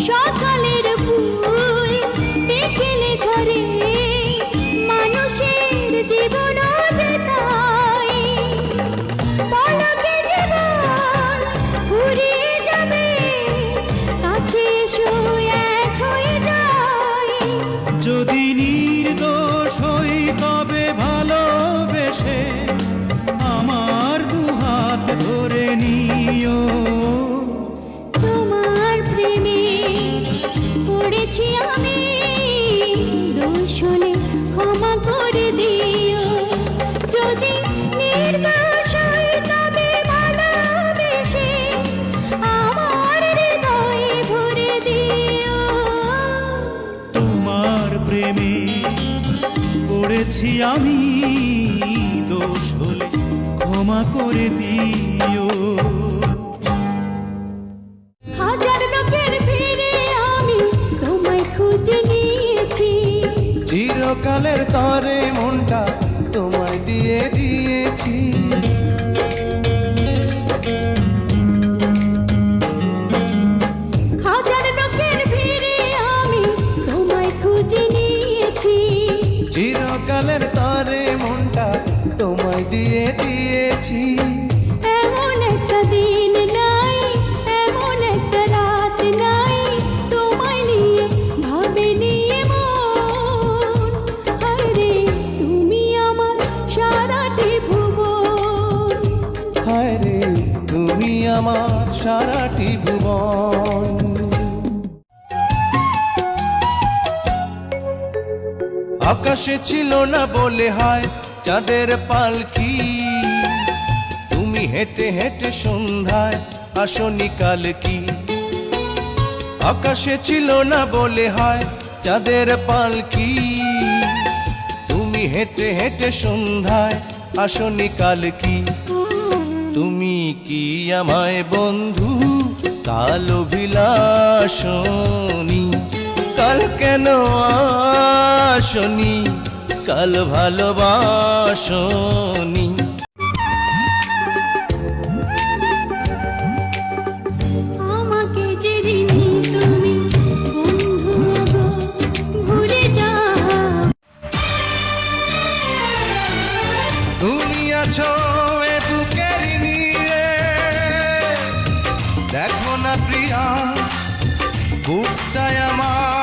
সকালের ফুল বিকেলে ঝরে, মানুষের জীবন যে তাই। পলকে জীবন ফুরিয়ে যাবে, কাছে এসো এক হয়ে যাই। যদি নির্দোষ হই তবে ভালোবেসে আমার দুহাত ধরে নিও। তোমার প্রেমে পড়েছি আমি, দোষ হলে ক্ষমা করে দিও। যদি নির্দোষ হই তবে ভালোবেসে আমার হৃদয়ে ভরে দিও। তোমার প্রেমে পড়েছি আমি, দোষ হলে ক্ষমা করে দিও। হাজার লোকের ভিড়ে আমি তোমায় খুঁজে নিয়েছি, চিরকালের তরে মনটা তোমায় দিয়ে দিয়েছি। হাজার লোকের ভিড়ে আমি তোমায় খুঁজে নিয়েছি। চিরকালের তরে মনটা তোমায় দিয়ে দিয়েছি। এমন একটা দিন নাই, এমন একটা রাত নাই, তোমায় নিয়ে ভাবে নিয়ে মন। হায় রে তুমি আমার সারাটি ভুবন। হায় রে তুমি আমার সারাটি ভুবন। আকাশে ছিল না বলে হয় চাঁদের পালকি, তুমি হেঁটে হেঁটে সন্ধ্যায় আসনি কাল কি। আকাশে ছিল না বলে হয় চাঁদের পালকি, তুমি হেঁটে হেঁটে সন্ধ্যায় আসনি কাল কি। তুমি কি আমায় বন্ধু কাল অভিলাষণী, কাল কেন আসনি, কাল ভালোবাসনি। আমাকে যেদিন তুমি বন্ধু গো ভুলে যাও। তুমি আছো এ বুকের নিয়ে, দেখো না প্রিয়া বুকটায় আমার